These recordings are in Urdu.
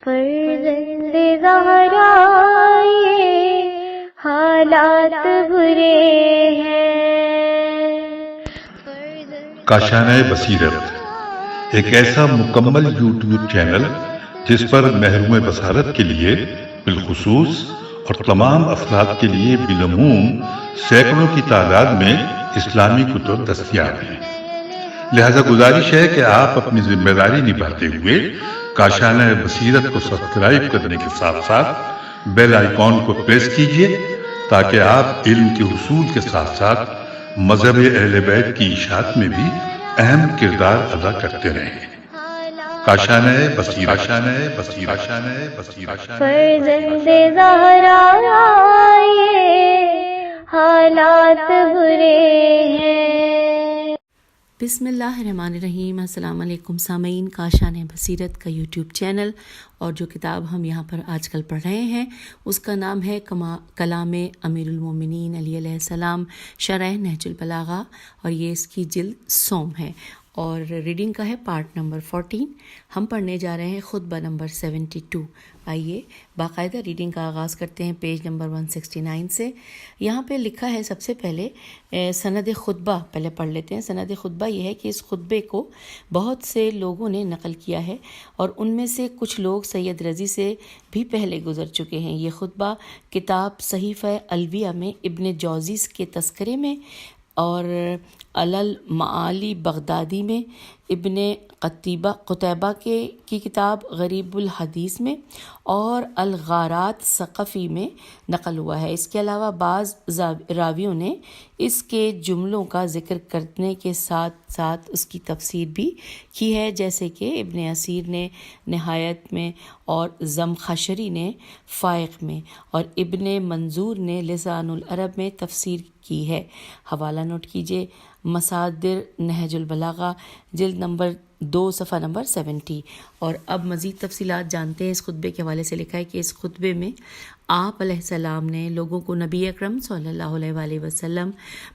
فرزند زہرا یہ حالات برے ہیں. کاشانۂ بصیرت ایک ایسا مکمل یوٹیوب چینل جس پر محروم بصارت کے لیے بالخصوص اور تمام افراد کے لیے بالعموم سینکڑوں کی تعداد میں اسلامی کتب دستیاب ہیں. لہذا گزارش ہے کہ آپ اپنی ذمہ داری نبھاتے ہوئے کاشانۂ بصیرت کو سبسکرائب کرنے کے ساتھ ساتھ بیل آئیکن کو پریس کیجیے تاکہ آپ علم کے حصول کے ساتھ ساتھ مذہب اہل بیت کی اشاعت میں بھی اہم کردار ادا کرتے رہیں. کاشانۂ بصیرت. فرزند زہرا یہ حالات برے ہیں. بسم اللہ الرحمن الرحیم. السلام علیکم سامعین. کاشانۂ بصیرت کا یوٹیوب چینل اور جو کتاب ہم یہاں پر آج کل پڑھ رہے ہیں اس کا نام ہے کلام امیر المومنین علی علیہ السلام شرح نہج البلاغہ، اور یہ اس کی جلد 100 ہے اور ریڈنگ کا ہے پارٹ نمبر 14. ہم پڑھنے جا رہے ہیں خطبہ نمبر 72. آئیے باقاعدہ ریڈنگ کا آغاز کرتے ہیں پیج نمبر 169 سے. یہاں پہ لکھا ہے سب سے پہلے سند خطبہ پہلے پڑھ لیتے ہیں. سند خطبہ یہ ہے کہ اس خطبے کو بہت سے لوگوں نے نقل کیا ہے اور ان میں سے کچھ لوگ سید رضی سے بھی پہلے گزر چکے ہیں. یہ خطبہ کتاب صحیفہ الویہ میں ابن جوزی کے تذکرے میں اور المعالی بغدادی میں ابن قتیبہ کی کتاب غریب الحدیث میں اور الغارات ثقفی میں نقل ہوا ہے. اس کے علاوہ بعض راویوں نے اس کے جملوں کا ذکر کرنے کے ساتھ ساتھ اس کی تفسیر بھی کی ہے، جیسے کہ ابن اسیر نے نہایت میں اور زمخشری نے فائق میں اور ابن منظور نے لسان العرب میں تفسیر کی ہے. حوالہ نوٹ کیجیے مصادر نہج البلاغہ جلد نمبر 2 صفحہ نمبر 70. اور اب مزید تفصیلات جانتے ہیں. اس خطبے کے حوالے سے لکھا ہے کہ اس خطبے میں آپ علیہ السلام نے لوگوں کو نبی اکرم صلی اللہ علیہ وآلہ وسلم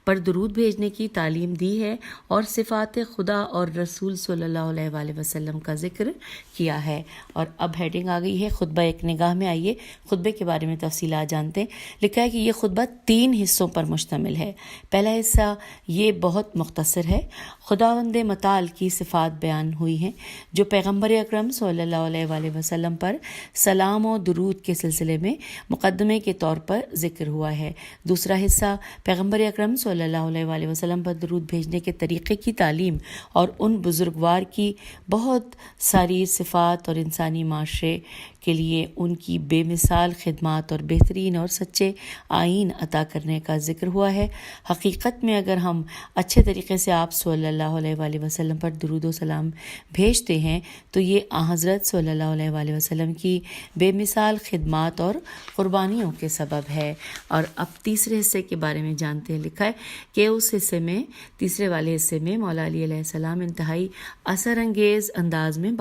پر درود بھیجنے کی تعلیم دی ہے اور صفات خدا اور رسول صلی اللہ علیہ وآلہ وسلم کا ذکر کیا ہے. اور اب ہیڈنگ آ گئی ہے خطبہ ایک نگاہ میں. آئیے خطبے کے بارے میں تفصیلات جانتے ہیں. لکھا ہے کہ یہ خطبہ 3 حصوں پر مشتمل ہے. پہلا حصہ یہ بہت مختصر ہے. خداوند متعال کی صفات بیان ہوئی ہیں جو پیغمبر اکرم صلی اللہ علیہ وآلہ وسلم پر سلام و درود کے سلسلے میں مقدمے کے طور پر ذکر ہوا ہے. دوسرا حصہ پیغمبر اکرم صلی اللہ علیہ وآلہ وسلم پر درود بھیجنے کے طریقے کی تعلیم اور ان بزرگوار کی بہت ساری صفات اور انسانی معاشرے کے لیے ان کی بے مثال خدمات اور بہترین اور سچے آئین عطا کرنے کا ذکر ہوا ہے. حقیقت میں اگر ہم اچھے طریقے سے آپ صلی اللہ علیہ وآلہ وسلم پر درود و سلام بھیجتے ہیں تو یہ حضرت صلی اللہ علیہ وآلہ وسلم کی بے مثال خدمات اور قربانیوں کے سبب ہے. اور اب تیسرے حصے کے بارے میں جانتے ہیں. لکھا ہے کہ اس حصے میں تیسرے والے حصے میں مولا علی علیہ السلام انتہائی اثر انگیز انداز میں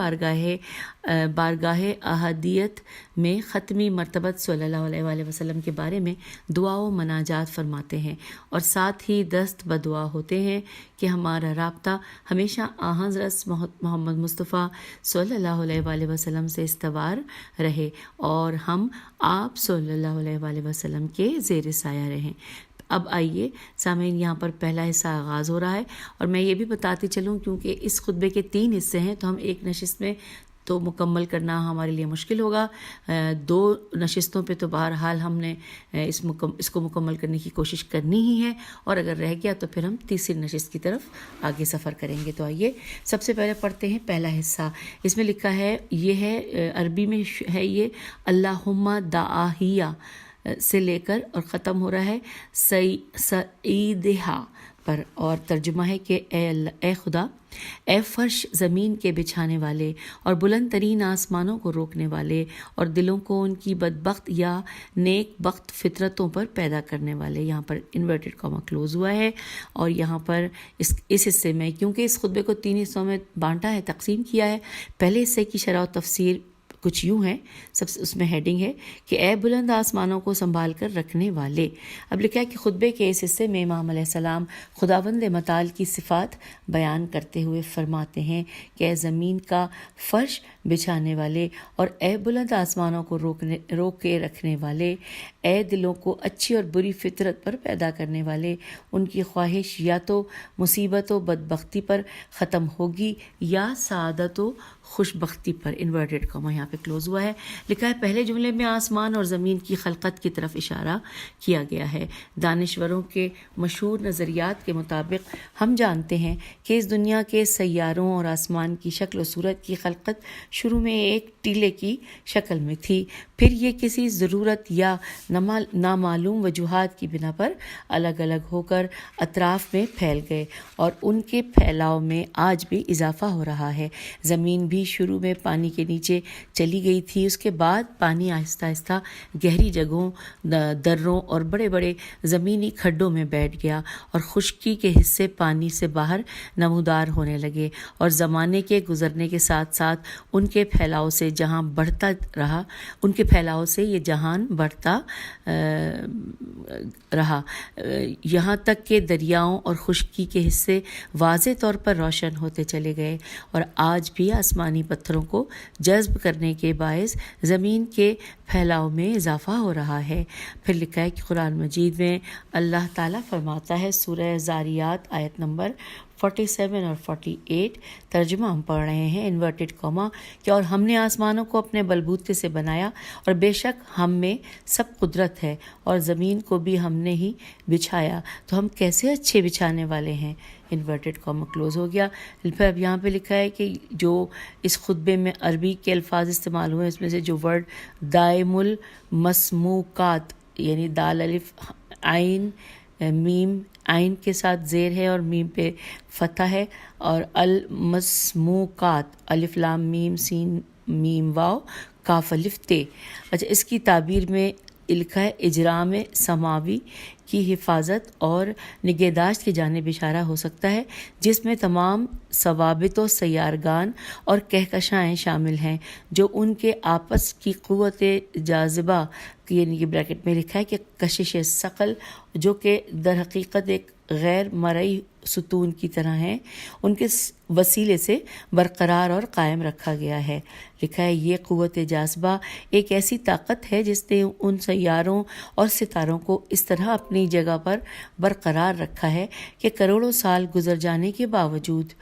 بارگاہ احدیت میں ختمی مرتبت صلی اللہ علیہ وآلہ وسلم کے بارے میں دعا و مناجات فرماتے ہیں اور ساتھ ہی دست بدعا ہوتے ہیں کہ ہمارا رابطہ ہمیشہ حضرت محمد مصطفیٰ صلی اللہ علیہ وآلہ وسلم سے استوار رہے اور ہم آپ صلی اللہ علیہ وآلہ وسلم کے زیر سایہ رہیں. اب آئیے سامعین یہاں پر پہلا حصہ آغاز ہو رہا ہے اور میں یہ بھی بتاتی چلوں کیونکہ اس خطبے کے 3 حصے ہیں تو ہم ایک نشست میں تو مکمل کرنا ہمارے لیے مشکل ہوگا. 2 نشستوں پہ تو بہرحال ہم نے اس کو مکمل کرنے کی کوشش کرنی ہی ہے اور اگر رہ گیا تو پھر ہم تیسری نشست کی طرف آگے سفر کریں گے. تو آئیے سب سے پہلے پڑھتے ہیں پہلا حصہ. اس میں لکھا ہے یہ ہے عربی میں ہے یہ اللہم دعاہیہ سے لے کر اور ختم ہو رہا ہے سعیدہا پر اور ترجمہ ہے کہ اے خدا، اے فرش زمین کے بچھانے والے اور بلند ترین آسمانوں کو روکنے والے اور دلوں کو ان کی بدبخت یا نیک بخت فطرتوں پر پیدا کرنے والے. یہاں پر انورٹڈ کاما کلوز ہوا ہے اور یہاں پر اس حصے میں کیونکہ اس خطبے کو 3 حصوں میں بانٹا ہے، تقسیم کیا ہے. پہلے حصے کی شرح و تفسیر کچھ یوں ہیں، سب سے اس میں ہیڈنگ ہے کہ اے بلند آسمانوں کو سنبھال کر رکھنے والے۔ اب لکھا ہے کہ خطبے کے اس حصے میں امام علیہ السلام خداوند متعال کی صفات بیان کرتے ہوئے فرماتے ہیں کہ اے زمین کا فرش بچھانے والے اور اے بلند آسمانوں کو روک کے رکھنے والے، اے دلوں کو اچھی اور بری فطرت پر پیدا کرنے والے، ان کی خواہش یا تو مصیبت و بدبختی پر ختم ہوگی یا سعادت و خوشبختی پر۔ انورٹڈ کاما یہاں پہ کلوز ہوا ہے۔ لکھا ہے پہلے جملے میں آسمان اور زمین کی خلقت کی طرف اشارہ کیا گیا ہے۔ دانشوروں کے مشہور نظریات کے مطابق ہم جانتے ہیں کہ اس دنیا کے سیاروں اور آسمان کی شکل و صورت کی خلقت شروع میں ایک ٹیلے کی شکل میں تھی، پھر یہ کسی ضرورت یا نامعلوم وجوہات کی بنا پر الگ الگ ہو کر اطراف میں پھیل گئے اور ان کے پھیلاؤ میں آج بھی اضافہ ہو رہا ہے۔ زمین بھی شروع میں پانی کے نیچے چلی گئی تھی، اس کے بعد پانی آہستہ آہستہ گہری جگہوں، دروں اور بڑے بڑے زمینی کھڈوں میں بیٹھ گیا اور خشکی کے حصے پانی سے باہر نمودار ہونے لگے، اور زمانے کے گزرنے کے ساتھ ساتھ ان کے پھیلاؤ سے جہاں بڑھتا رہا، ان کے پھیلاؤ سے یہ جہان بڑھتا رہا، یہاں تک کہ دریاؤں اور خشکی کے حصے واضح طور پر روشن ہوتے چلے گئے، اور آج بھی آسمانی پتھروں کو جذب کرنے کے باعث زمین کے پھیلاؤ میں اضافہ ہو رہا ہے۔ پھر لکھا ہے کہ قرآن مجید میں اللہ تعالیٰ فرماتا ہے، سورہ زاریات آیت نمبر 47 اور 48، ترجمہ ہم پڑھ رہے ہیں انورٹڈ کاما، کہ اور ہم نے آسمانوں کو اپنے بلبوتے سے بنایا اور بے شک ہم میں سب قدرت ہے، اور زمین کو بھی ہم نے ہی بچھایا تو ہم کیسے اچھے بچھانے والے ہیں۔ انورٹڈ کاما کلوز ہو گیا۔ پھر اب یہاں پہ لکھا ہے کہ جو اس خطبے میں عربی کے الفاظ استعمال ہوئے، اس میں سے جو ورڈ دائم المسموکات یعنی دال الف عین میم، عین کے ساتھ زیر ہے اور میم پہ فتح ہے، اور المسموکات الف لام میم سین میم واو کاف الف تے۔ اچھا، اس کی تعبیر میں لکھا ہے اجرام سماوی کی حفاظت اور نگہداشت کی جانب اشارہ ہو سکتا ہے، جس میں تمام ثوابت و سیارگان اور کہکشائیں شامل ہیں جو ان کے آپس کی قوت جاذبہ، یعنی کہ بریکٹ میں لکھا ہے کہ کشش ثقل، جو کہ در حقیقت ایک غیر مرئی ستون کی طرح ہیں، ان کے وسیلے سے برقرار اور قائم رکھا گیا ہے۔ لکھا ہے یہ قوت جاذبہ ایک ایسی طاقت ہے جس نے ان سیاروں اور ستاروں کو اس طرح اپنی جگہ پر برقرار رکھا ہے کہ کروڑوں سال گزر جانے کے باوجود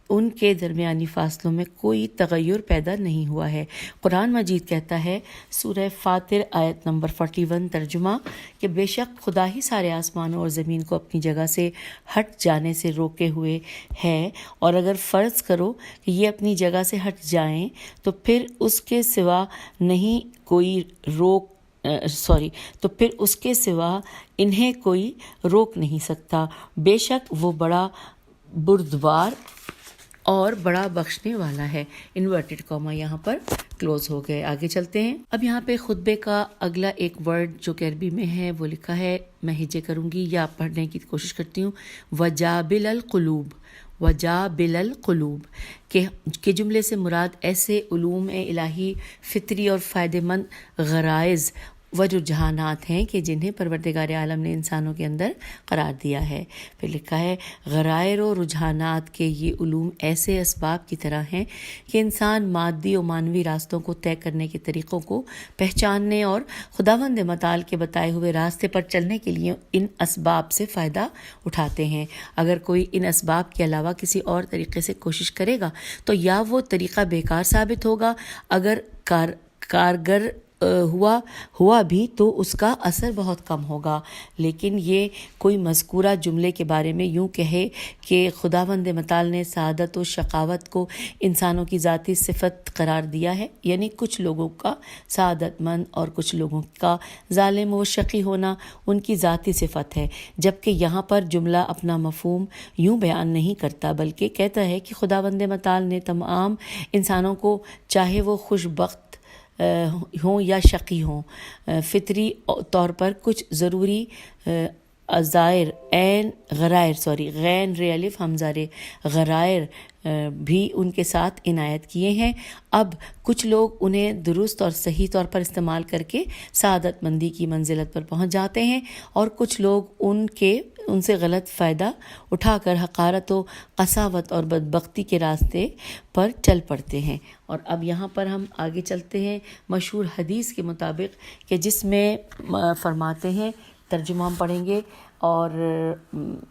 ان کے درمیانی فاصلوں میں کوئی تغیر پیدا نہیں ہوا ہے۔ قرآن مجید کہتا ہے، سورہ فاطر آیت نمبر 41 ترجمہ، کہ بے شک خدا ہی سارے آسمانوں اور زمین کو اپنی جگہ سے ہٹ جانے سے روکے ہوئے ہے، اور اگر فرض کرو کہ یہ اپنی جگہ سے ہٹ جائیں تو پھر اس کے سوا انہیں کوئی روک نہیں سکتا۔ بے شک وہ بڑا بردبار اور بڑا بخشنے والا ہے۔ انورٹڈ کاما یہاں پر کلوز ہو گئے۔ آگے چلتے ہیں۔ اب یہاں پہ خطبے کا اگلا ایک ورڈ جو کہ عربی میں ہے وہ لکھا ہے، میں ہجے کروں گی یا پڑھنے کی کوشش کرتی ہوں، وجابل القلوب، وجابل القلوب، کہ جملے سے مراد ایسے علوم الہی فطری اور فائدہ مند غرائز و رجحانات ہیں کہ جنہیں پروردگار عالم نے انسانوں کے اندر قرار دیا ہے۔ پھر لکھا ہے غرائز و رجحانات کے یہ علوم ایسے اسباب کی طرح ہیں کہ انسان مادی و معنوی راستوں کو طے کرنے کے طریقوں کو پہچاننے اور خداوند متعال کے بتائے ہوئے راستے پر چلنے کے لیے ان اسباب سے فائدہ اٹھاتے ہیں۔ اگر کوئی ان اسباب کے علاوہ کسی اور طریقے سے کوشش کرے گا تو یا وہ طریقہ بیکار ثابت ہوگا، اگر کارگر ہوا بھی تو اس کا اثر بہت کم ہوگا۔ لیکن یہ کوئی مذکورہ جملے کے بارے میں یوں کہے کہ خداوند متعال نے سعادت و شقاوت کو انسانوں کی ذاتی صفت قرار دیا ہے، یعنی کچھ لوگوں کا سعادت مند اور کچھ لوگوں کا ظالم و شقی ہونا ان کی ذاتی صفت ہے، جبکہ یہاں پر جملہ اپنا مفہوم یوں بیان نہیں کرتا، بلکہ کہتا ہے کہ خداوند متعال نے تمام انسانوں کو، چاہے وہ خوش بخت ہوں یا شقی ہوں، فطری طور پر کچھ ضروری ازائر عین غرائر غین ر الف حمزہ ر غرائر بھی ان کے ساتھ عنایت کیے ہیں۔ اب کچھ لوگ انہیں درست اور صحیح طور پر استعمال کر کے سعادت مندی کی منزلت پر پہنچ جاتے ہیں، اور کچھ لوگ ان سے غلط فائدہ اٹھا کر حقارت و قساوت اور بدبختی کے راستے پر چل پڑتے ہیں۔ اور اب یہاں پر ہم آگے چلتے ہیں مشہور حدیث کے مطابق کہ جس میں فرماتے ہیں، ترجمہ ہم پڑھیں گے اور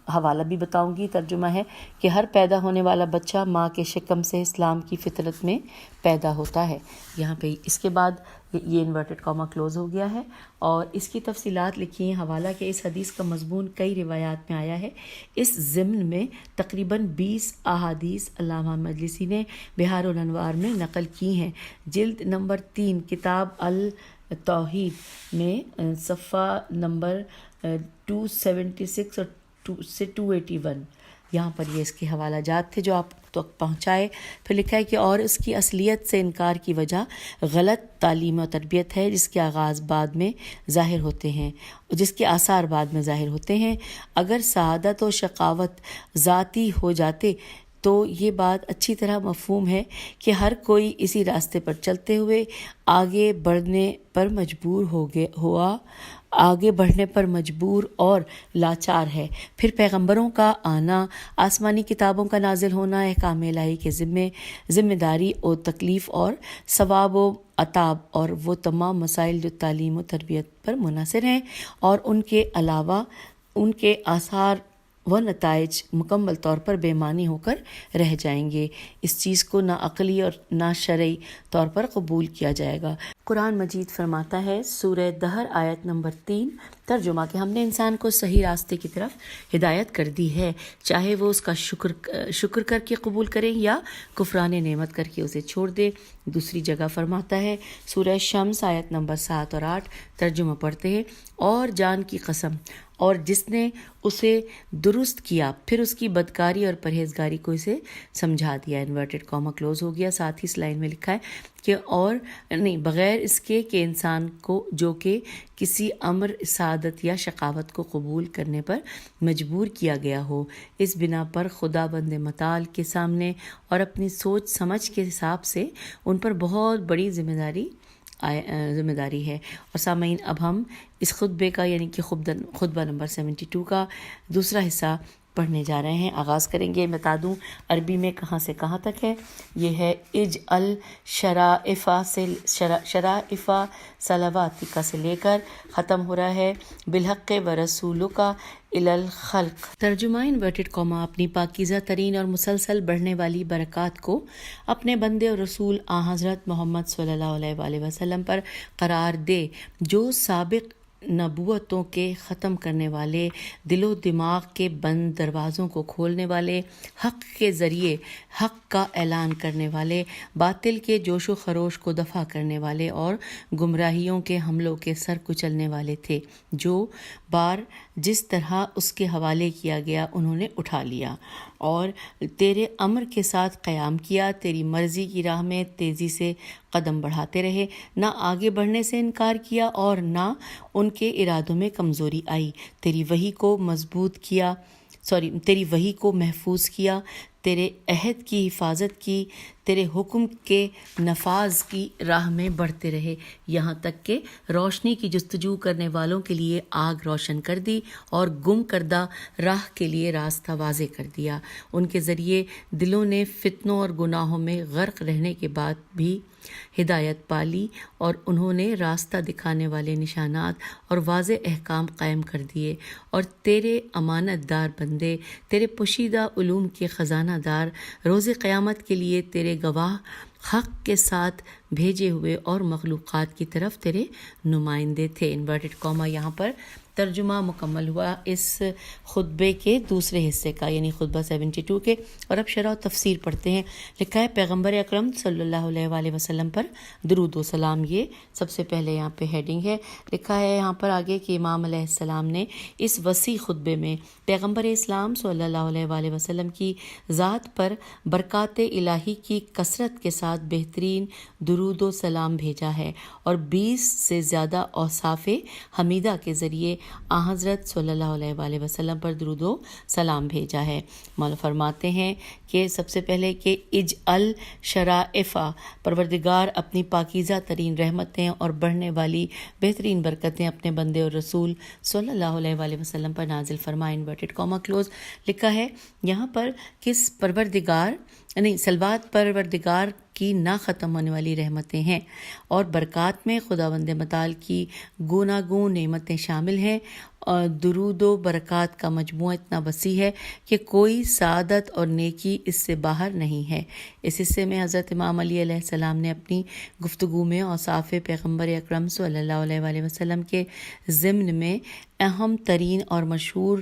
حوالہ بھی بتاؤں گی۔ ترجمہ ہے کہ ہر پیدا ہونے والا بچہ ماں کے شکم سے اسلام کی فطرت میں پیدا ہوتا ہے۔ یہاں پہ اس کے بعد یہ انورٹڈ کاما کلوز ہو گیا ہے، اور اس کی تفصیلات لکھی ہیں۔ حوالہ کہ اس حدیث کا مضمون کئی روایات میں آیا ہے۔ اس ضمن میں تقریباً 20 احادیث علامہ مجلسی نے بحار الانوار میں نقل کی ہیں۔ جلد نمبر 3 کتاب التوحید میں صفحہ نمبر 276 اور سے 281 یہاں پر یہ اس کے حوالہ جات تھے جو آپ تک پہنچائے۔ پھر لکھا ہے کہ اور اس کی اصلیت سے انکار کی وجہ غلط تعلیم و تربیت ہے، جس کے آغاز بعد میں ظاہر ہوتے ہیں، جس کے آثار بعد میں ظاہر ہوتے ہیں۔ اگر سعادت و شقاوت ذاتی ہو جاتے تو یہ بات اچھی طرح مفہوم ہے کہ ہر کوئی اسی راستے پر چلتے ہوئے آگے بڑھنے پر مجبور اور لاچار ہے۔ پھر پیغمبروں کا آنا، آسمانی کتابوں کا نازل ہونا، احکام الہی کے ذمہ داری و تکلیف اور ثواب و عطاب اور وہ تمام مسائل جو تعلیم و تربیت پر منحصر ہیں، اور ان کے علاوہ ان کے آثار و نتائج مکمل طور پر بے معنی ہو کر رہ جائیں گے۔ اس چیز کو نہ عقلی اور نہ شرعی طور پر قبول کیا جائے گا۔ قرآن مجید فرماتا ہے، سورہ دہر آیت نمبر 3 ترجمہ کہ ہم نے انسان کو صحیح راستے کی طرف ہدایت کر دی ہے، چاہے وہ اس کا شکر کر کے قبول کرے یا کفران نعمت کر کے اسے چھوڑ دے۔ دوسری جگہ فرماتا ہے سورہ شمس آیت نمبر 7 اور 8 ترجمہ پڑھتے ہیں، اور جان کی قسم اور جس نے اسے درست کیا پھر اس کی بدکاری اور پرہیزگاری کو اسے سمجھا دیا۔ انورٹڈ کاما کلوز ہو گیا۔ ساتھ ہی اس لائن میں لکھا ہے کہ اور نہیں بغیر اس کے کہ انسان کو جو کہ کسی امر سعادت یا شقاوت کو قبول کرنے پر مجبور کیا گیا ہو، اس بنا پر خدا بند متعال کے سامنے اور اپنی سوچ سمجھ کے حساب سے ان پر بہت بڑی ذمہ داری ہے۔ اور سامعین، اب ہم اس خطبے کا یعنی کہ خطبہ نمبر 72 کا دوسرا حصہ پڑھنے جا رہے ہیں۔ آغاز کریں گے، بتا دوں عربی میں کہاں سے کہاں تک ہے۔ یہ ہے اجعل شرائف صلواتک سے لے کر ختم ہو رہا ہے بالحق و رسولک الی الخلق۔ ترجمہ انورٹڈ کاما اپنی پاکیزہ ترین اور مسلسل بڑھنے والی برکات کو اپنے بندے اور رسول حضرت محمد صلی اللہ علیہ وآلہ وسلم پر قرار دے، جو سابق نبوتوں کے ختم کرنے والے، دل و دماغ کے بند دروازوں کو کھولنے والے، حق کے ذریعے حق کا اعلان کرنے والے، باطل کے جوش و خروش کو دفع کرنے والے اور گمراہیوں کے حملوں کے سر کچلنے والے تھے۔ جو بار جس طرح اس کے حوالے کیا گیا انہوں نے اٹھا لیا اور تیرے امر کے ساتھ قیام کیا، تیری مرضی کی راہ میں تیزی سے قدم بڑھاتے رہے، نہ آگے بڑھنے سے انکار کیا اور نہ ان کے ارادوں میں کمزوری آئی۔ تیری وحی کو محفوظ کیا، تیرے عہد کی حفاظت کی، تیرے حکم کے نفاذ کی راہ میں بڑھتے رہے، یہاں تک کہ روشنی کی جستجو کرنے والوں کے لیے آگ روشن کر دی اور گم کردہ راہ کے لیے راستہ واضح کر دیا۔ ان کے ذریعے دلوں نے فتنوں اور گناہوں میں غرق رہنے کے بعد بھی ہدایت پالی، اور انہوں نے راستہ دکھانے والے نشانات اور واضح احکام قائم کر دیے، اور تیرے امانت دار بندے، تیرے پوشیدہ علوم کے خزانہ دار، روز قیامت کے لیے تیرے گواہ حق کے ساتھ بھیجے ہوئے اور مخلوقات کی طرف تیرے نمائندے تھے۔ انورٹڈ کاما یہاں پر ترجمہ مکمل ہوا اس خطبے کے دوسرے حصے کا یعنی خطبہ 72 کے۔ اور اب شرح و تفسیر پڑھتے ہیں۔ لکھا ہے پیغمبر اکرم صلی اللہ علیہ وآلہ وسلم پر درود و سلام، یہ سب سے پہلے یہاں پہ ہیڈنگ ہے۔ لکھا ہے یہاں پر آگے کہ امام علیہ السلام نے اس وسیع خطبے میں پیغمبر اسلام صلی اللہ علیہ وآلہ وسلم کی ذات پر برکات الہی کی کثرت کے ساتھ بہترین درود درود و سلام بھیجا ہے اور 20 سے زیادہ اوصاف حمیدہ کے ذریعے حضرت صلی اللہ علیہ وآلہ وسلم پر درود و سلام بھیجا ہے۔ مولا فرماتے ہیں کہ سب سے پہلے کہ اجعل شرائفہ، پروردگار اپنی پاکیزہ ترین رحمتیں اور بڑھنے والی بہترین برکتیں اپنے بندے اور رسول صلی اللہ علیہ وآلہ وسلم پر نازل فرمائے، انورٹڈ کاما کلوز لکھا ہے۔ یہاں پر کس پروردگار نہیں صلوات پروردگار کی نہ ختم ہونے والی رحمتیں ہیں اور برکات میں خداوند متعال کی گوناگون نعمتیں شامل ہیں، اور درود و برکات کا مجموعہ اتنا وسیع ہے کہ کوئی سعادت اور نیکی اس سے باہر نہیں ہے۔ اس حصے میں حضرت امام علی علیہ السلام نے اپنی گفتگو میں اوصاف پیغمبر اکرم صلی اللہ علیہ وآلہ وسلم کے ضمن میں اہم ترین اور مشہور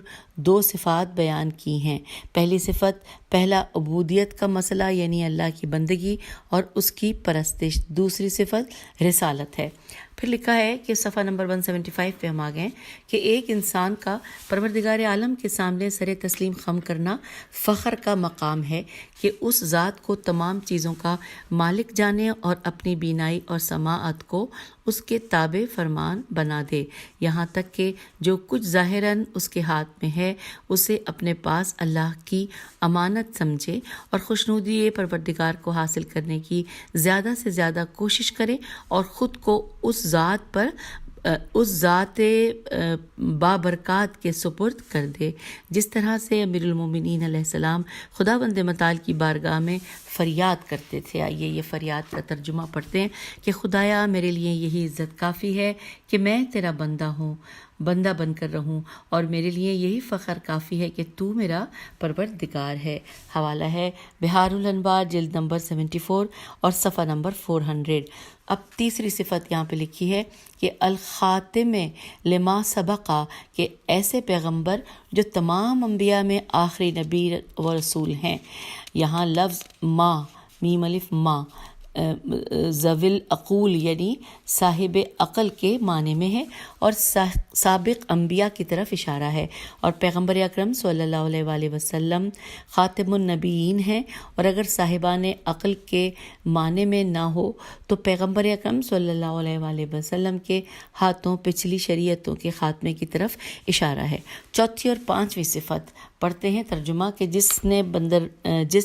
2 صفات بیان کی ہیں۔ پہلی صفت پہلا عبودیت کا مسئلہ یعنی اللہ کی بندگی اور اس کی پرستش، دوسری صفت رسالت ہے۔ پھر لکھا ہے کہ صفحہ نمبر 175 پہ ہم آ گئے کہ ایک انسان کا پروردگار عالم کے سامنے سر تسلیم خم کرنا فخر کا مقام ہے کہ اس ذات کو تمام چیزوں کا مالک جانے اور اپنی بینائی اور سماعت کو اس کے تابع فرمان بنا دے، یہاں تک کہ جو کچھ ظاہراً اس کے ہاتھ میں ہے اسے اپنے پاس اللہ کی امانت سمجھے اور خوشنودی پروردگار کو حاصل کرنے کی زیادہ سے زیادہ کوشش کرے اور خود کو اس ذات بابرکات کے سپرد کر دے، جس طرح سے امیر المومنین علیہ السلام خداوند متعال کی بارگاہ میں فریاد کرتے تھے۔ آئیے یہ فریاد کا ترجمہ پڑھتے ہیں کہ خدایا میرے لیے یہی عزت کافی ہے کہ میں تیرا بندہ بن کر رہوں، اور میرے لیے یہی فخر کافی ہے کہ تو میرا پروردگار ہے۔ حوالہ ہے بحار الانوار جلد نمبر 74 اور صفحہ نمبر 400۔ اب تیسری صفت یہاں پہ لکھی ہے کہ الخاتم لما سبقہ، کہ ایسے پیغمبر جو تمام انبیاء میں آخری نبی و رسول ہیں۔ یہاں لفظ ما، میم الف ما، ذوی عقول یعنی صاحب عقل کے معنی میں ہے اور سابق انبیاء کی طرف اشارہ ہے، اور پیغمبر اکرم صلی اللہ علیہ وآلہ وسلم خاتم النبیین ہیں، اور اگر صاحبان عقل کے معنی میں نہ ہو تو پیغمبر اکرم صلی اللہ علیہ وآلہ وسلم کے ہاتھوں پچھلی شریعتوں کے خاتمے کی طرف اشارہ ہے۔ چوتھی اور پانچویں صفت پڑھتے ہیں ترجمہ کہ جس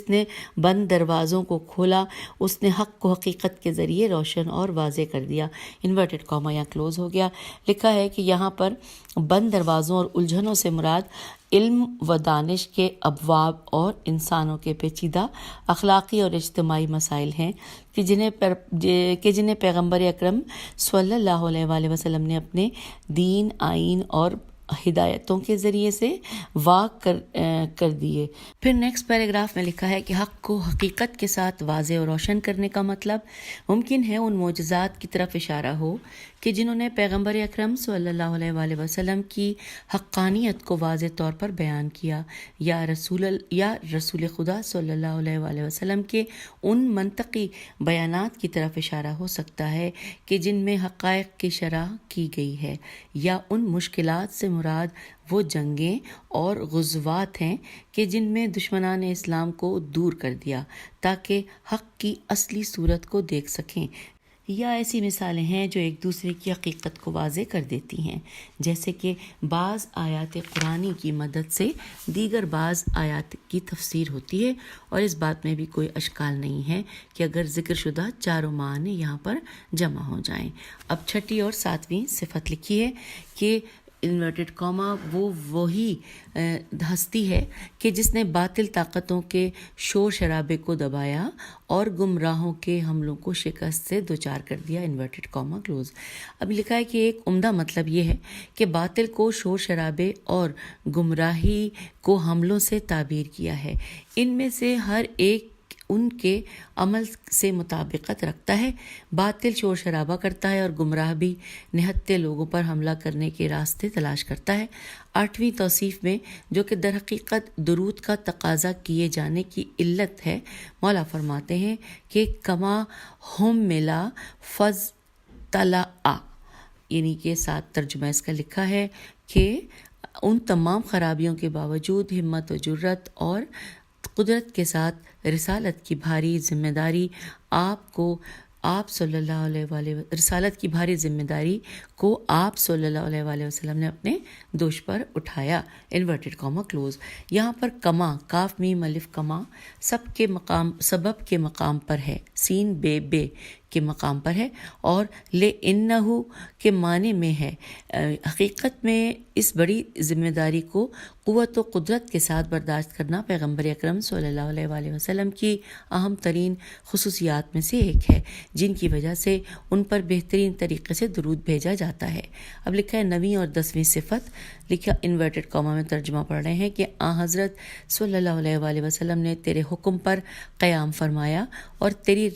نے بند دروازوں کو کھولا اس نے حق کو حقیقت کے ذریعے روشن اور واضح کر دیا، انورٹڈ کاما یا کلوز ہو گیا۔ لکھا ہے کہ یہاں پر بند دروازوں اور الجھنوں سے مراد علم و دانش کے ابواب اور انسانوں کے پیچیدہ اخلاقی اور اجتماعی مسائل ہیں کہ جنہیں پیغمبر اکرم صلی اللہ علیہ وآلہ وسلم نے اپنے دین، آئین اور ہدایتوں کے ذریعے سے واقع کر دیے۔ پھر نیکسٹ پیراگراف میں لکھا ہے کہ حق کو حقیقت کے ساتھ واضح اور روشن کرنے کا مطلب ممکن ہے ان معجزات کی طرف اشارہ ہو کہ جنہوں نے پیغمبر اکرم صلی اللہ علیہ وآلہ وسلم کی حقانیت کو واضح طور پر بیان کیا، یا رسول خدا صلی اللہ علیہ وآلہ وسلم کے ان منطقی بیانات کی طرف اشارہ ہو سکتا ہے کہ جن میں حقائق کی شرح کی گئی ہے، یا ان مشکلات سے مراد وہ جنگیں اور غزوات ہیں کہ جن میں دشمنان اسلام کو دور کر دیا تاکہ حق کی اصلی صورت کو دیکھ سکیں، یا ایسی مثالیں ہیں جو ایک دوسرے کی حقیقت کو واضح کر دیتی ہیں، جیسے کہ بعض آیات قرآنی کی مدد سے دیگر بعض آیات کی تفسیر ہوتی ہے، اور اس بات میں بھی کوئی اشکال نہیں ہے کہ اگر ذکر شدہ چاروں معنی یہاں پر جمع ہو جائیں۔ اب چھٹی اور ساتویں صفت لکھی ہے کہ انورٹڈ کاما وہی ہستی ہے کہ جس نے باطل طاقتوں کے شور شرابے کو دبایا اور گمراہوں کے حملوں کو شکست سے دوچار کر دیا، انورٹڈ کاما کلوز۔ اب لکھا ہے کہ ایک عمدہ مطلب یہ ہے کہ باطل کو شور شرابے اور گمراہی کو حملوں سے تعبیر کیا ہے، ان میں سے ہر ایک ان کے عمل سے مطابقت رکھتا ہے۔ باطل شور شرابہ کرتا ہے اور گمراہ بھی نہتے لوگوں پر حملہ کرنے کے راستے تلاش کرتا ہے۔ آٹھویں توصیف میں جو کہ در حقیقت درود کا تقاضا کیے جانے کی علت ہے، مولا فرماتے ہیں کہ کما ہم ملا فض طلع، یعنی کہ ساتھ ترجمہ اس کا لکھا ہے کہ ان تمام خرابیوں کے باوجود ہمت و جرت اور قدرت کے ساتھ رسالت کی بھاری ذمہ داری آپ کو آپ صلی اللہ علیہ وآلہ رسالت کی بھاری ذمہ داری کو آپ صلی اللہ علیہ وآلہ وسلم نے اپنے دوش پر اٹھایا، انورٹڈ کاما کلوز۔ یہاں پر کما، کاف میم الف کما سبب کے مقام پر ہے، سین بے کے مقام پر ہے، اور لے انہو کے معنی میں ہے۔ حقیقت میں اس بڑی ذمہ داری کو قوت و قدرت کے ساتھ برداشت کرنا پیغمبر اکرم صلی اللہ علیہ وآلہ وسلم کی اہم ترین خصوصیات میں سے ایک ہے، جن کی وجہ سے ان پر بہترین طریقے سے درود بھیجا جاتا ہے۔ اب لکھا ہے 9ویں اور 10ویں صفت، لکھا انورٹڈ کاما میں ترجمہ پڑھ رہے ہیں کہ حضرت صلی اللہ علیہ وآلہ وسلم نے تیرے حکم پر قیام فرمایا اور تیری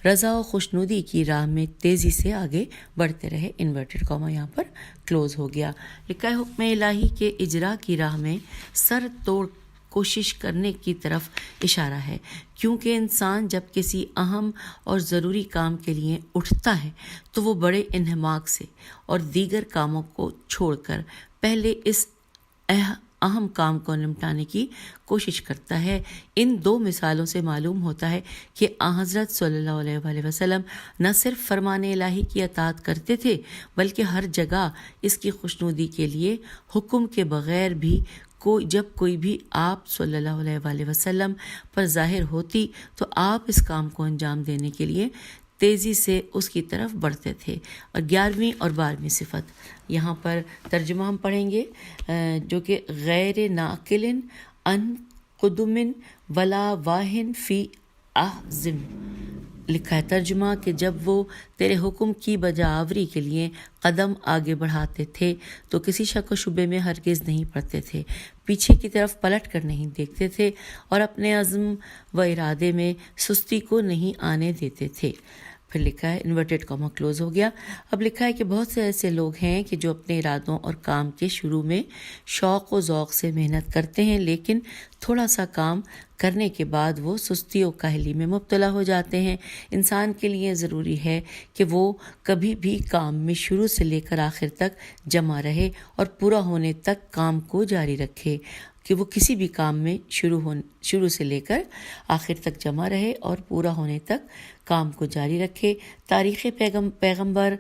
رضا و خوشنودی کی راہ میں تیزی سے آگے بڑھتے رہے، انورٹڈ کاما یہاں پر کلوز ہو گیا۔ لکھا ہے حکم الہی کے اجرا کی راہ میں سر توڑ کوشش کرنے کی طرف اشارہ ہے، کیونکہ انسان جب کسی اہم اور ضروری کام کے لیے اٹھتا ہے تو وہ بڑے انہماک سے اور دیگر کاموں کو چھوڑ کر پہلے اس اہم کام کو نمٹانے کی کوشش کرتا ہے۔ ان دو مثالوں سے معلوم ہوتا ہے کہ حضرت صلی اللہ علیہ وآلہ وسلم نہ صرف فرمان الہی کی اطاعت کرتے تھے بلکہ ہر جگہ اس کی خوشنودی کے لیے حکم کے بغیر بھی جب کوئی بھی آپ صلی اللہ علیہ وآلہ وسلم پر ظاہر ہوتی تو آپ اس کام کو انجام دینے کے لیے تیزی سے اس کی طرف بڑھتے تھے۔ اور 11ویں اور 12ویں صفت یہاں پر ترجمہ ہم پڑھیں گے، جو کہ غیر ناقل ان قدم ولا واہن فی احزم۔ لکھا ہے ترجمہ کہ جب وہ تیرے حکم کی بجاوری کے لیے قدم آگے بڑھاتے تھے تو کسی شک و شبے میں ہرگز نہیں پڑتے تھے، پیچھے کی طرف پلٹ کر نہیں دیکھتے تھے اور اپنے عزم و ارادے میں سستی کو نہیں آنے دیتے تھے۔ پھر لکھا ہے انورٹڈ کاما کلوز ہو گیا۔ اب لکھا ہے کہ بہت سے ایسے لوگ ہیں کہ جو اپنے ارادوں اور کام کے شروع میں شوق و ذوق سے محنت کرتے ہیں، لیکن تھوڑا سا کام کرنے کے بعد وہ سستی و کاہلی میں مبتلا ہو جاتے ہیں۔ انسان کے لیے ضروری ہے کہ وہ کبھی بھی کام میں شروع سے لے کر آخر تک جمع رہے اور پورا ہونے تک کام کو جاری رکھے، کہ وہ کسی بھی کام میں شروع سے لے کر آخر تک جمع رہے اور پورا ہونے تک کام کو جاری رکھے۔ تاریخ پیغمبر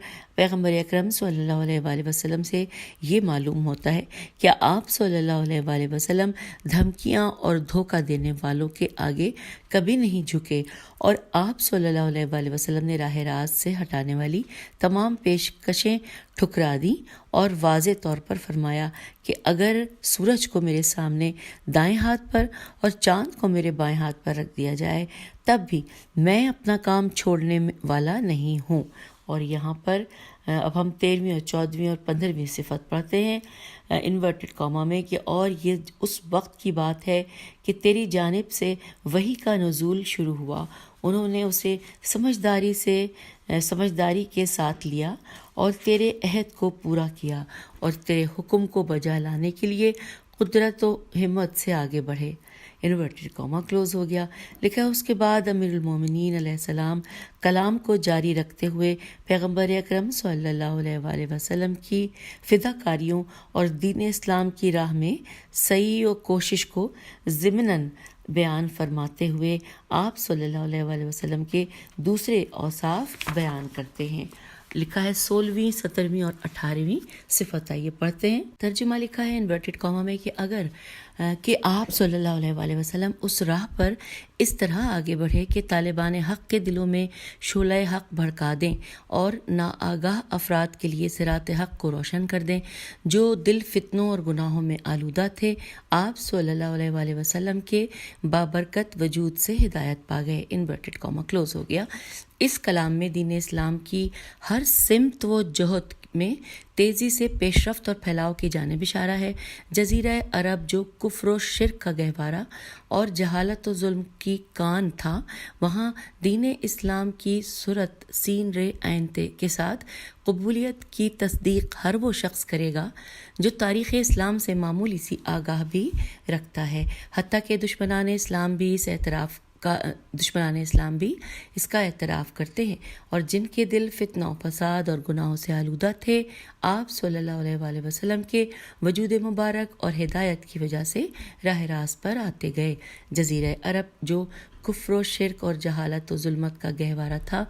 اکرم صلی اللہ علیہ وآلہ وسلم سے یہ معلوم ہوتا ہے کہ آپ صلی اللہ علیہ وآلہ وسلم دھمکیاں اور دھوکہ دینے والوں کے آگے کبھی نہیں جھکے، اور آپ صلی اللہ علیہ وآلہ وسلم نے راہ راست سے ہٹانے والی تمام پیشکشیں ٹھکرا دیں اور واضح طور پر فرمایا کہ اگر سورج کو میرے سامنے دائیں ہاتھ پر اور چاند کو میرے بائیں ہاتھ پر رکھ دیا جائے تب بھی میں اپنا کام چھوڑنے والا نہیں ہوں۔ اور یہاں پر اب ہم 13ویں اور 14ویں اور 15ویں صفت پڑھتے ہیں انورٹڈ کاما میں کہ اور یہ اس وقت کی بات ہے کہ تیری جانب سے وحی کا نزول شروع ہوا، انہوں نے اسے سمجھداری کے ساتھ لیا اور تیرے عہد کو پورا کیا اور تیرے حکم کو بجا لانے کے لیے قدرت و ہمت سے آگے بڑھے، انورٹڈ کاما کلوز ہو گیا۔ لکھا اس کے بعد امیر المومنین علیہ السلام کلام کو جاری رکھتے ہوئے پیغمبر اکرم صلی اللہ علیہ وآلہ وسلم کی فداکاریوں اور دین اسلام کی راہ میں سعی و کوشش کو ضمناً بیان فرماتے ہوئے آپ صلی اللہ علیہ وآلہ وسلم کے دوسرے اوصاف بیان کرتے ہیں۔ لکھا ہے 16ویں 17ویں اور 18ویں صفت، آئیے پڑھتے ہیں۔ ترجمہ لکھا ہے انورٹڈ کاما میں کہ آپ صلی اللہ علیہ وآلہ وسلم اس راہ پر اس طرح آگے بڑھے کہ طالبان حق کے دلوں میں شعلہ حق بھڑکا دیں اور ناآگاہ افراد کے لیے صراط حق کو روشن کر دیں۔ جو دل فتنوں اور گناہوں میں آلودہ تھے، آپ صلی اللہ علیہ وآلہ وسلم کے بابرکت وجود سے ہدایت پا گئے، انورٹڈ کاما کلوز ہو گیا۔ اس کلام میں دین اسلام کی ہر سمت و جہت میں تیزی سے پیش رفت اور پھیلاؤ کی جانب اشارہ ہے۔ جزیرہ عرب جو کفر و شرک کا گہوارہ اور جہالت و ظلم کی کان تھا، وہاں دین اسلام کی صورت سین رے عین تے کے ساتھ قبولیت کی تصدیق ہر وہ شخص کرے گا جو تاریخ اسلام سے معمولی سی آگاہ بھی رکھتا ہے، حتیٰ کہ دشمنان اسلام بھی اس کا اعتراف کرتے ہیں، اور جن کے دل فتنہ و فساد اور گناہوں سے آلودہ تھے، آپ صلی اللہ علیہ وآلہ وسلم کے وجود مبارک اور ہدایت کی وجہ سے راہ راست پر آتے گئے۔ جزیرہ عرب جو کفر و شرک اور جہالت و ظلمت کا گہوارہ تھا۔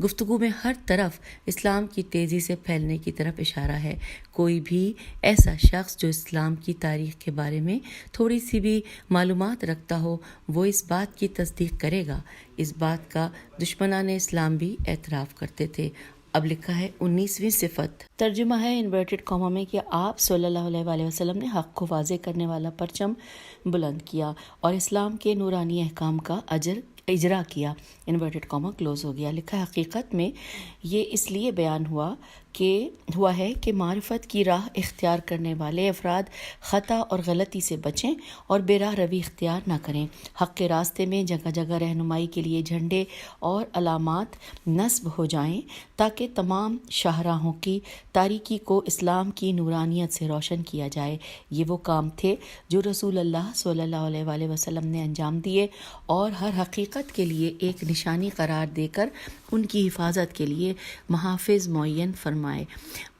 گفتگو میں ہر طرف اسلام کی تیزی سے پھیلنے کی طرف اشارہ ہے۔ کوئی بھی ایسا شخص جو اسلام کی تاریخ کے بارے میں تھوڑی سی بھی معلومات رکھتا ہو وہ اس بات کی تصدیق کرے گا۔ اس بات کا دشمنان اسلام بھی اعتراف کرتے تھے۔ اب لکھا ہے 19ویں صفت۔ ترجمہ ہے انورٹڈ کاما میں کہ آپ صلی اللہ علیہ وآلہ وسلم نے حق کو واضح کرنے والا پرچم بلند کیا اور اسلام کے نورانی احکام کا اجرا کیا، انورٹڈ کاما کلوز ہو گیا۔ لکھا ہے حقیقت میں یہ اس لیے بیان ہوا ہے کہ معرفت کی راہ اختیار کرنے والے افراد خطا اور غلطی سے بچیں اور بے راہ روی اختیار نہ کریں۔ حق کے راستے میں جگہ جگہ رہنمائی کے لیے جھنڈے اور علامات نصب ہو جائیں تاکہ تمام شاہراہوں کی تاریکی کو اسلام کی نورانیت سے روشن کیا جائے۔ یہ وہ کام تھے جو رسول اللہ صلی اللہ علیہ وآلہ وسلم نے انجام دیے اور ہر حقیقت کے لیے ایک نشانی قرار دے کر ان کی حفاظت کے لیے محافظ معین فرمائے۔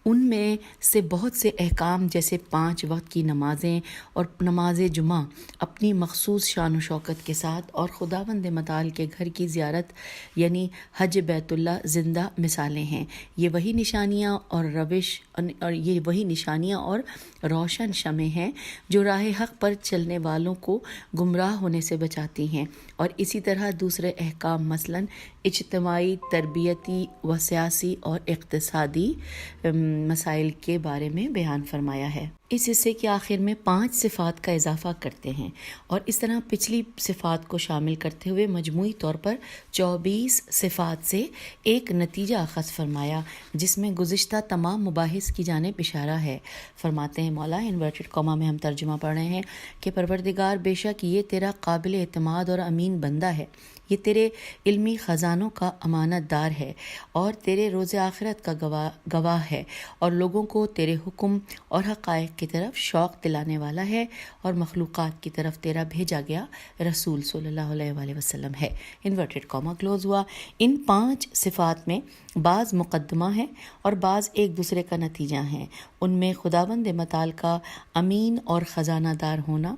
ان میں سے بہت سے احکام جیسے 5 وقت کی نمازیں اور نماز جمعہ اپنی مخصوص شان و شوکت کے ساتھ اور خداوند متعال کے گھر کی زیارت یعنی حج بیت اللہ زندہ مثالیں ہیں۔ یہ وہی نشانیاں اور روشن شمع ہیں جو راہ حق پر چلنے والوں کو گمراہ ہونے سے بچاتی ہیں، اور اسی طرح دوسرے احکام مثلاً اجتماعی، تربیتی و سیاسی اور اقتصادی مسائل کے بارے میں بیان فرمایا ہے۔ اس حصے کے آخر میں 5 صفات کا اضافہ کرتے ہیں اور اس طرح پچھلی صفات کو شامل کرتے ہوئے مجموعی طور پر 24 صفات سے ایک نتیجہ اخذ فرمایا جس میں گزشتہ تمام مباحث کی جانب اشارہ ہے۔ فرماتے ہیں مولا، انورٹڈ کاما میں ہم ترجمہ پڑھ رہے ہیں کہ پروردگار بے شک یہ تیرا قابل اعتماد اور امین بندہ ہے، یہ تیرے علمی خزانوں کا امانت دار ہے اور تیرے روز آخرت کا گواہ ہے، اور لوگوں کو تیرے حکم اور حقائق کی طرف شوق دلانے والا ہے، اور مخلوقات کی طرف تیرا بھیجا گیا رسول صلی اللہ علیہ وآلہ وسلم ہے۔ انورٹڈ کاما کلوز ہوا۔ ان 5 صفات میں بعض مقدمہ ہیں اور بعض ایک دوسرے کا نتیجہ ہیں۔ ان میں خداوند متعال کا امین اور خزانہ دار ہونا،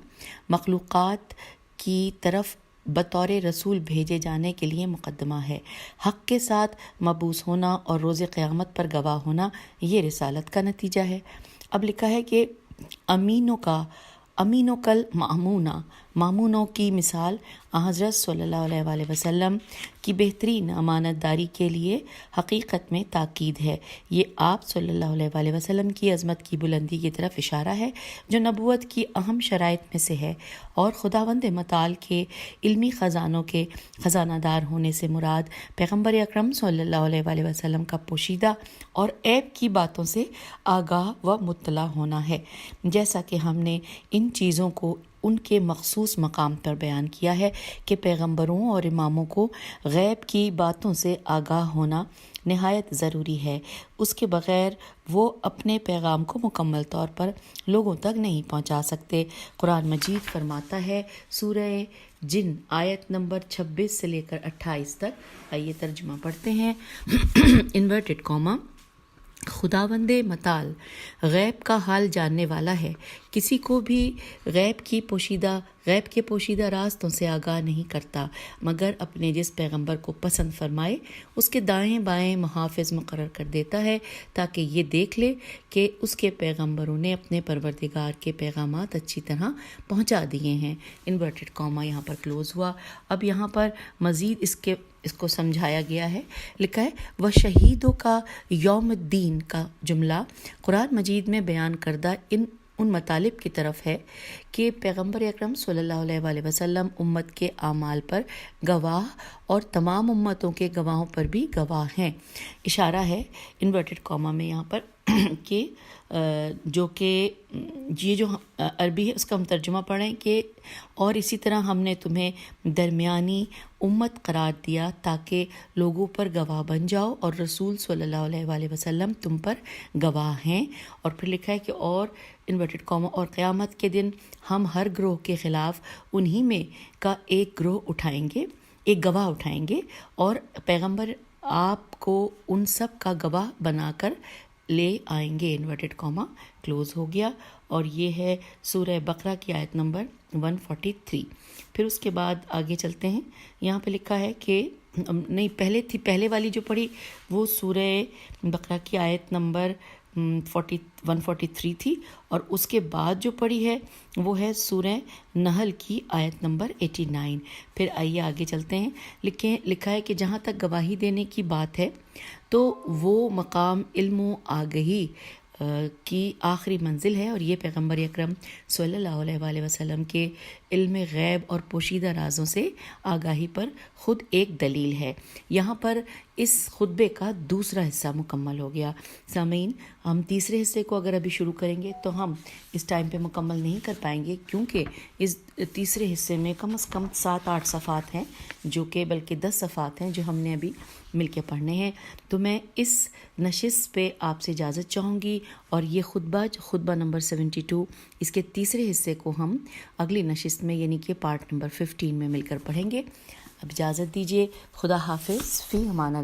مخلوقات کی طرف بطور رسول بھیجے جانے کے لیے مقدمہ ہے، حق کے ساتھ مبعوث ہونا اور روز قیامت پر گواہ ہونا یہ رسالت کا نتیجہ ہے۔ اب لکھا ہے کہ امینوں کل معمونوں کی مثال حضرت صلی اللہ علیہ وآلہ وسلم کی بہترین امانت داری کے لیے حقیقت میں تاکید ہے۔ یہ آپ صلی اللہ علیہ وآلہ وسلم کی عظمت کی بلندی کی طرف اشارہ ہے جو نبوت کی اہم شرائط میں سے ہے، اور خداوند متعال کے علمی خزانوں کے خزانہ دار ہونے سے مراد پیغمبر اکرم صلی اللہ علیہ وآلہ وسلم کا پوشیدہ اور عیب کی باتوں سے آگاہ و مطلع ہونا ہے، جیسا کہ ہم نے ان چیزوں کو ان کے مخصوص مقام پر بیان کیا ہے کہ پیغمبروں اور اماموں کو غیب کی باتوں سے آگاہ ہونا نہایت ضروری ہے، اس کے بغیر وہ اپنے پیغام کو مکمل طور پر لوگوں تک نہیں پہنچا سکتے۔ قرآن مجید فرماتا ہے سورہ جن آیت نمبر 26 سے لے کر 28 تک، آئیے ترجمہ پڑھتے ہیں۔ انورٹڈ کاما، خداوند متعال غیب کا حال جاننے والا ہے، کسی کو بھی غیب کے پوشیدہ راستوں سے آگاہ نہیں کرتا مگر اپنے جس پیغمبر کو پسند فرمائے اس کے دائیں بائیں محافظ مقرر کر دیتا ہے تاکہ یہ دیکھ لے کہ اس کے پیغمبروں نے اپنے پروردگار کے پیغامات اچھی طرح پہنچا دیے ہیں۔ انورٹڈ کاما یہاں پر کلوز ہوا۔ اب یہاں پر مزید اس کو سمجھایا گیا ہے، لکھا ہے وشہیدوں کا یوم الدین کا جملہ قرآن مجید میں بیان کردہ ان مطالب کی طرف ہے کہ پیغمبر اکرم صلی اللہ علیہ وآلہ وسلم امت کے اعمال پر گواہ اور تمام امتوں کے گواہوں پر بھی گواہ ہیں۔ اشارہ ہے انورٹڈ کاما میں یہاں پر کہ جو عربی ہے اس کا ہم ترجمہ پڑھیں کہ اور اسی طرح ہم نے تمہیں درمیانی امت قرار دیا تاکہ لوگوں پر گواہ بن جاؤ، اور رسول صلی اللہ علیہ وآلہ وسلم تم پر گواہ ہیں۔ اور پھر لکھا ہے کہ اور انورٹڈ کاما اور قیامت کے دن ہم ہر گروہ کے خلاف انہی میں کا ایک گواہ اٹھائیں گے اور پیغمبر آپ کو ان سب کا گواہ بنا کر لے آئیں گے، انورٹڈ کاما کلوز ہو گیا، اور یہ ہے سورہ بقرہ کی آیت نمبر 143۔ پھر اس کے بعد آگے چلتے ہیں، یہاں پہ لکھا ہے کہ نہیں، پہلے والی جو پڑھی وہ سورہ بقرہ کی آیت نمبر 143 تھی، اور اس کے بعد جو پڑھی ہے وہ ہے سورہ نحل کی آیت نمبر 89۔ پھر آئیے آگے چلتے ہیں، لکھا ہے کہ جہاں تک گواہی دینے کی بات ہے تو وہ مقام علم و آگہی کی آخری منزل ہے، اور یہ پیغمبر اکرم صلی اللہ علیہ وآلہ وسلم کے علم غیب اور پوشیدہ رازوں سے آگاہی پر خود ایک دلیل ہے۔ یہاں پر اس خطبے کا دوسرا حصہ مکمل ہو گیا۔ سامعین، ہم تیسرے حصے کو اگر ابھی شروع کریں گے تو ہم اس ٹائم پہ مکمل نہیں کر پائیں گے، کیونکہ اس تیسرے حصے میں کم از کم 7-8 صفحات ہیں، جو کہ بلکہ 10 صفحات ہیں جو ہم نے ابھی مل کے پڑھنے ہیں۔ تو میں اس نشست پہ آپ سے اجازت چاہوں گی، اور یہ خطبہ نمبر 72، اس کے تیسرے حصے کو ہم اگلی نشست میں یعنی کہ پارٹ نمبر 15 میں مل کر پڑھیں گے۔ اب اجازت دیجیے، خدا حافظ، فی امان اللہ۔